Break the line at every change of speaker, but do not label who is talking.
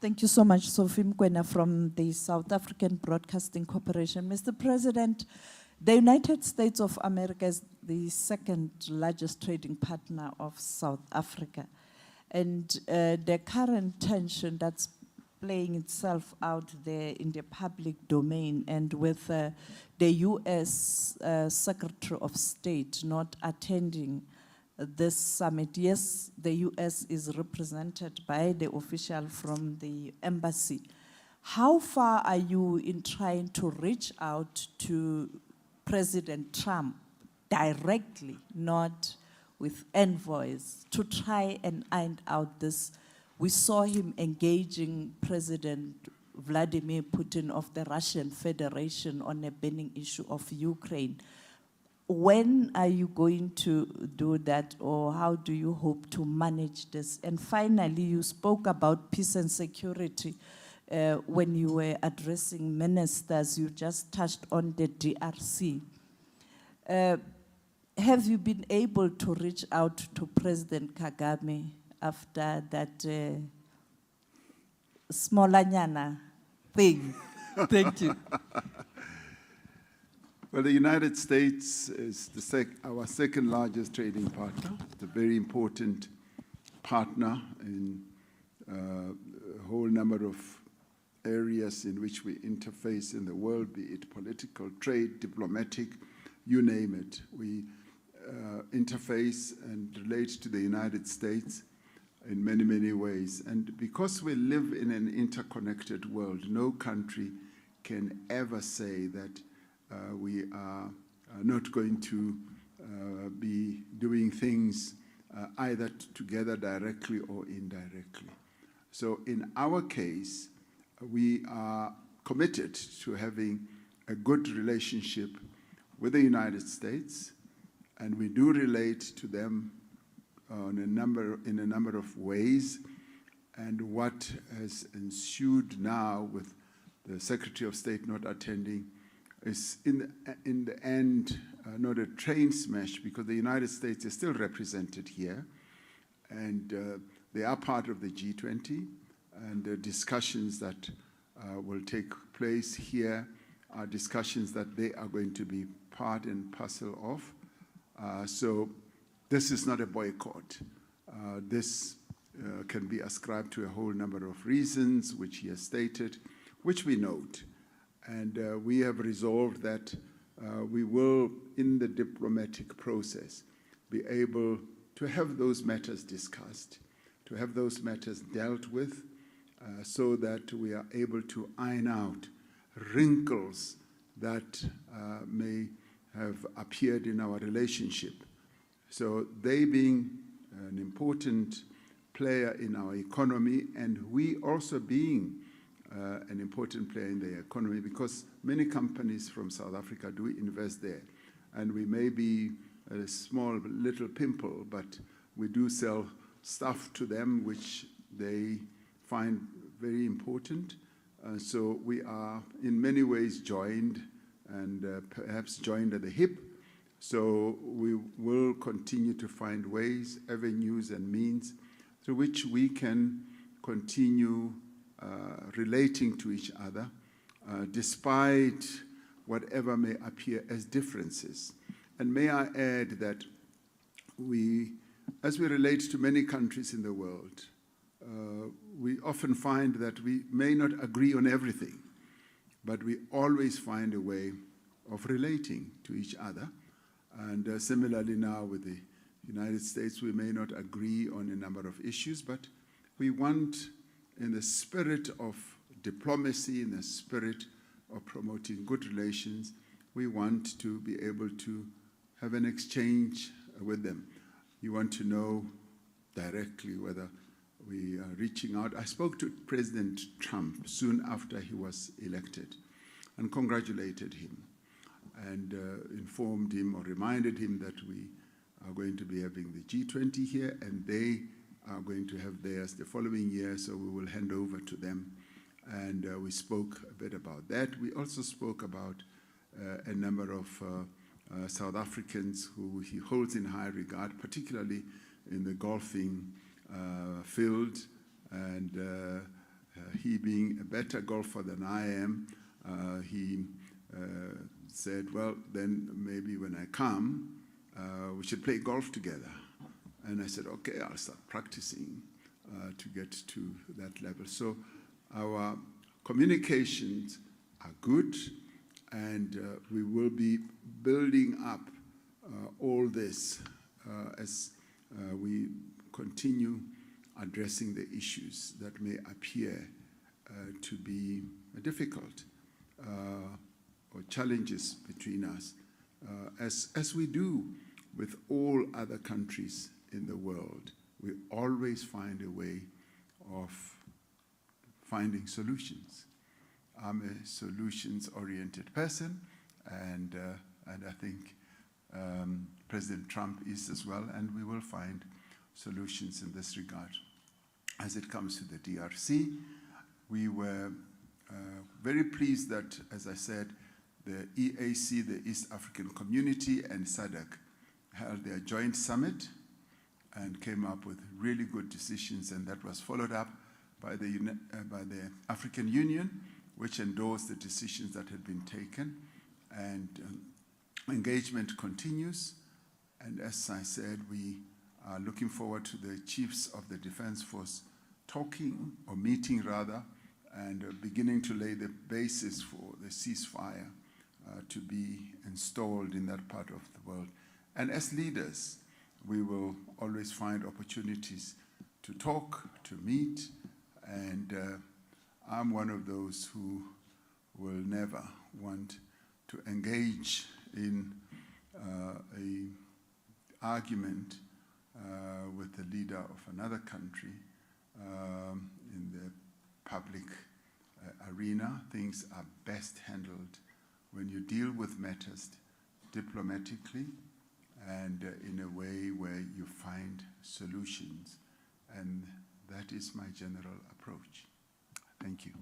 Thank you so much, Sophie Mkwena from the South African Broadcasting Corporation. Mr. President, the United States of America is the second largest trading partner of South Africa. And the current tension that's playing itself out there in the public domain and with the US Secretary of State not attending this summit. Yes, the US is represented by the official from the embassy. How far are you in trying to reach out to President Trump directly, not with envoys, to try and iron out this? We saw him engaging President Vladimir Putin of the Russian Federation on a burning issue of Ukraine. When are you going to do that, or how do you hope to manage this? And finally, you spoke about peace and security when you were addressing ministers. You just touched on the DRC. Have you been able to reach out to President Kagame after that smolanyana thing? Thank you.
Well, the United States is our second largest trading partner. It's a very important partner in a whole number of areas in which we interface in the world, be it political, trade, diplomatic, you name it. We interface and relate to the United States in many, many ways. And because we live in an interconnected world, no country can ever say that we are not going to be doing things either together directly or indirectly. So in our case, we are committed to having a good relationship with the United States, and we do relate to them in a number of ways. And what has ensued now with the Secretary of State not attending is in the end not a train smash, because the United States is still represented here, and they are part of the G20, and the discussions that will take place here are discussions that they are going to be part and parcel of. So this is not a boycott. This can be ascribed to a whole number of reasons, which he has stated, which we note. And we have resolved that we will, in the diplomatic process, be able to have those matters discussed, to have those matters dealt with, so that we are able to iron out wrinkles that may have appeared in our relationship. So they being an important player in our economy, and we also being an important player in the economy, because many companies from South Africa do invest there. And we may be a small little pimple, but we do sell stuff to them which they find very important. So we are in many ways joined, and perhaps joined at the hip. So we will continue to find ways, avenues, and means through which we can continue relating to each other, despite whatever may appear as differences. And may I add that as we relate to many countries in the world, we often find that we may not agree on everything, but we always find a way of relating to each other. And similarly now with the United States, we may not agree on a number of issues, but we want, in the spirit of diplomacy, in the spirit of promoting good relations, we want to be able to have an exchange with them. You want to know directly whether we are reaching out. I spoke to President Trump soon after he was elected and congratulated him and informed him or reminded him that we are going to be having the G20 here, and they are going to have theirs the following year, so we will hand over to them. And we spoke a bit about that. We also spoke about a number of South Africans who he holds in high regard, particularly in the golfing field, and he being a better golfer than I am, he said, well, then maybe when I come, we should play golf together. And I said, okay, I'll start practicing to get to that level. So our communications are good, and we will be building up all this as we continue addressing the issues that may appear to be difficult or challenges between us, as we do with all other countries in the world. We always find a way of finding solutions. I'm a solutions-oriented person, and I think President Trump is as well, and we will find solutions in this regard. As it comes to the DRC, we were very pleased that, as I said, the EAC, the East African Community, and SADC held their joint summit and came up with really good decisions, and that was followed up by the African Union, which endorsed the decisions that had been taken, and engagement continues. And as I said, we are looking forward to the chiefs of the Defense Force talking, or meeting rather, and beginning to lay the basis for the ceasefire to be installed in that part of the world. And as leaders, we will always find opportunities to talk, to meet, and I'm one of those who will never want to engage in an argument with the leader of another country in the public arena. Things are best handled when you deal with matters diplomatically and in a way where you find solutions. And that is my general approach. Thank you.